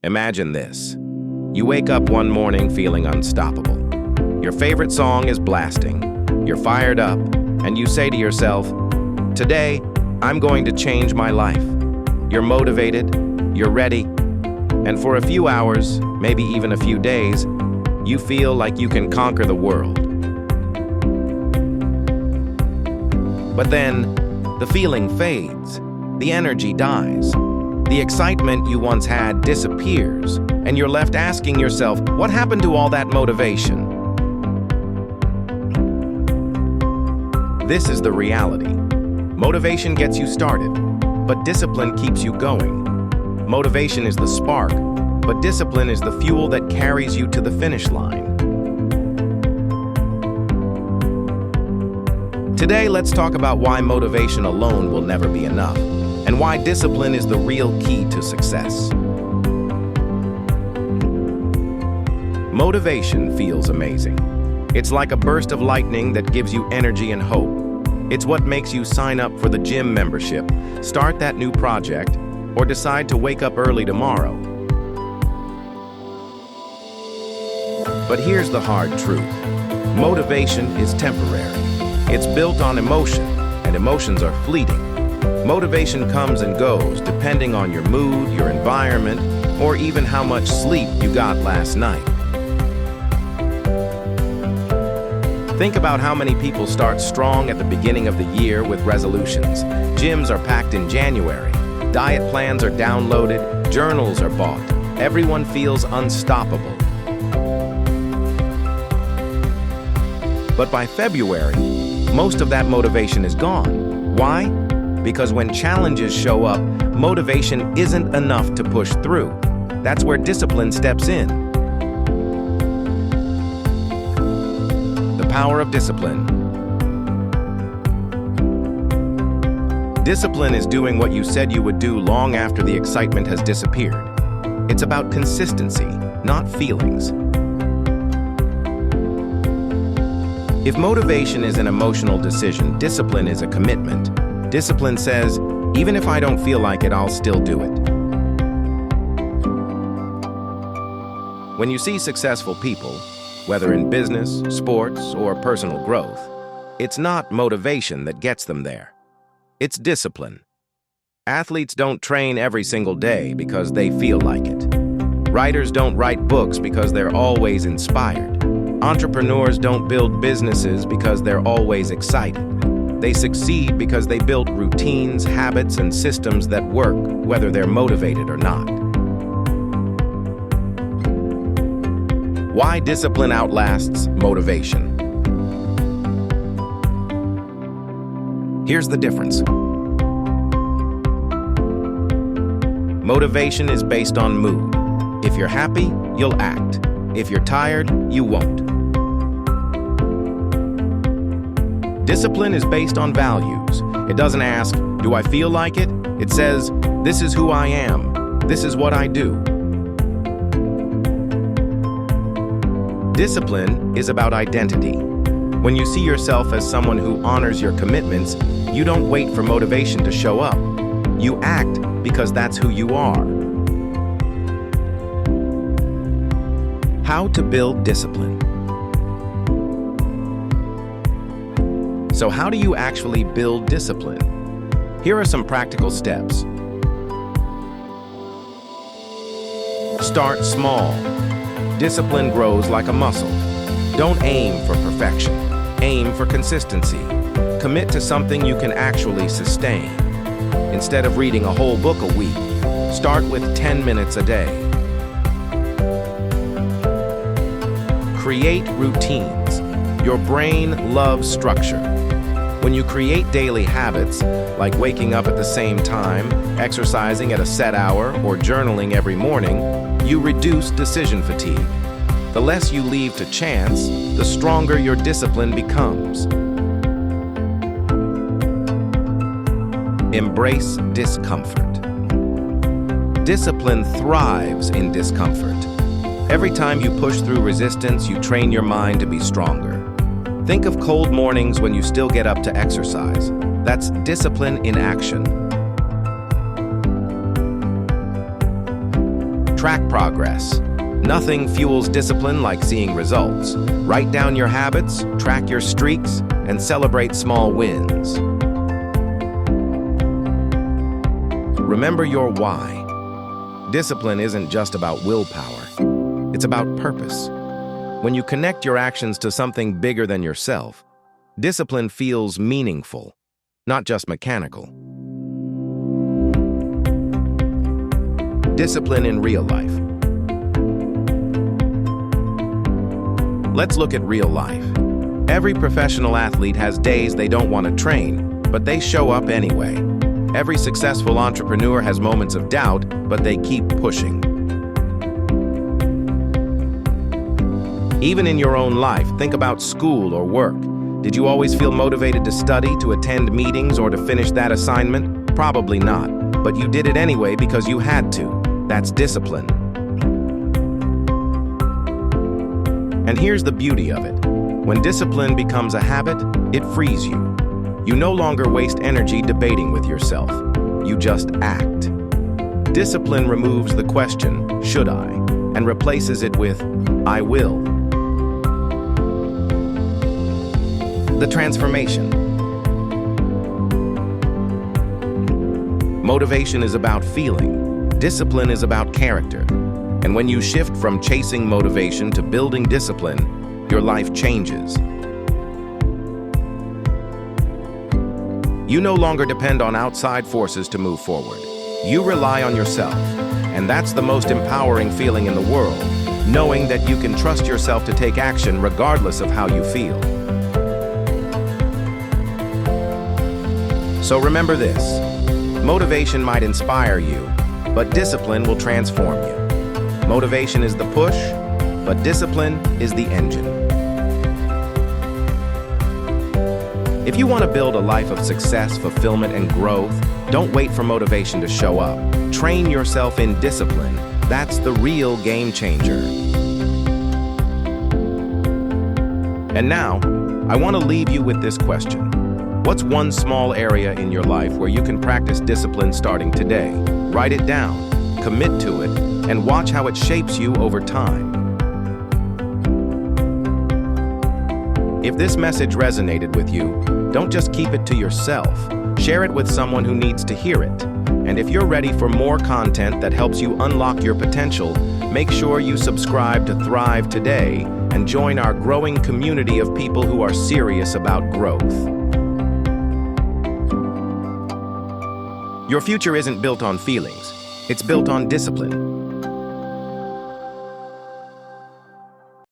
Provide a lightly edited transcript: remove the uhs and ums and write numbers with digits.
Imagine this. You wake up one morning feeling unstoppable. Your favorite song is blasting. You're fired up, and you say to yourself, "Today, I'm going to change my life." You're motivated, you're ready, and for a few hours, maybe even a few days, you feel like you can conquer the world. But then, the feeling fades, the energy dies. The excitement you once had disappears, and you're left asking yourself, what happened to all that motivation? This is the reality. Motivation gets you started, but discipline keeps you going. Motivation is the spark, but discipline is the fuel that carries you to the finish line. Today, let's talk about why motivation alone will never be enough, and why discipline is the real key to success. Motivation feels amazing. It's like a burst of lightning that gives you energy and hope. It's what makes you sign up for the gym membership, start that new project, or decide to wake up early tomorrow. But here's the hard truth. Motivation is temporary. It's built on emotion, and emotions are fleeting. Motivation comes and goes depending on your mood, your environment, or even how much sleep you got last night. Think about how many people start strong at the beginning of the year with resolutions. Gyms are packed in January. Diet plans are downloaded. Journals are bought. Everyone feels unstoppable. But by February, most of that motivation is gone. Why? Because when challenges show up, motivation isn't enough to push through. That's where discipline steps in. The power of discipline. Discipline is doing what you said you would do long after the excitement has disappeared. It's about consistency, not feelings. If motivation is an emotional decision, discipline is a commitment. Discipline says, even if I don't feel like it, I'll still do it. When you see successful people, whether in business, sports, or personal growth, it's not motivation that gets them there. It's discipline. Athletes don't train every single day because they feel like it. Writers don't write books because they're always inspired. Entrepreneurs don't build businesses because they're always excited. They succeed because they built routines, habits, and systems that work, whether they're motivated or not. Why discipline outlasts motivation? Here's the difference. Motivation is based on mood. If you're happy, you'll act. If you're tired, you won't. Discipline is based on values. It doesn't ask, do I feel like it? It says, this is who I am. This is what I do. Discipline is about identity. When you see yourself as someone who honors your commitments, you don't wait for motivation to show up. You act because that's who you are. How to build discipline. So how do you actually build discipline? Here are some practical steps. Start small. Discipline grows like a muscle. Don't aim for perfection. Aim for consistency. Commit to something you can actually sustain. Instead of reading a whole book a week, start with 10 minutes a day. Create routines. Your brain loves structure. When you create daily habits, like waking up at the same time, exercising at a set hour, or journaling every morning, you reduce decision fatigue. The less you leave to chance, the stronger your discipline becomes. Embrace discomfort. Discipline thrives in discomfort. Every time you push through resistance, you train your mind to be stronger. Think of cold mornings when you still get up to exercise. That's discipline in action. Track progress. Nothing fuels discipline like seeing results. Write down your habits, track your streaks, and celebrate small wins. Remember your why. Discipline isn't just about willpower. It's about purpose. When you connect your actions to something bigger than yourself, discipline feels meaningful, not just mechanical. Discipline in real life. Let's look at real life. Every professional athlete has days they don't want to train, but they show up anyway. Every successful entrepreneur has moments of doubt, but they keep pushing. Even in your own life, think about school or work. Did you always feel motivated to study, to attend meetings, or to finish that assignment? Probably not, but you did it anyway because you had to. That's discipline. And here's the beauty of it. When discipline becomes a habit, it frees you. You no longer waste energy debating with yourself. You just act. Discipline removes the question, should I, and replaces it with, I will. The transformation. Motivation is about feeling. Discipline is about character. And when you shift from chasing motivation to building discipline, your life changes. You no longer depend on outside forces to move forward. You rely on yourself, and that's the most empowering feeling in the world, knowing that you can trust yourself to take action regardless of how you feel. So remember this, motivation might inspire you, but discipline will transform you. Motivation is the push, but discipline is the engine. If you want to build a life of success, fulfillment, and growth, don't wait for motivation to show up. Train yourself in discipline. That's the real game changer. And now, I want to leave you with this question. What's one small area in your life where you can practice discipline starting today? Write it down, commit to it, and watch how it shapes you over time. If this message resonated with you, don't just keep it to yourself. Share it with someone who needs to hear it. And if you're ready for more content that helps you unlock your potential, make sure you subscribe to Thrive Today and join our growing community of people who are serious about growth. Your future isn't built on feelings. It's built on discipline.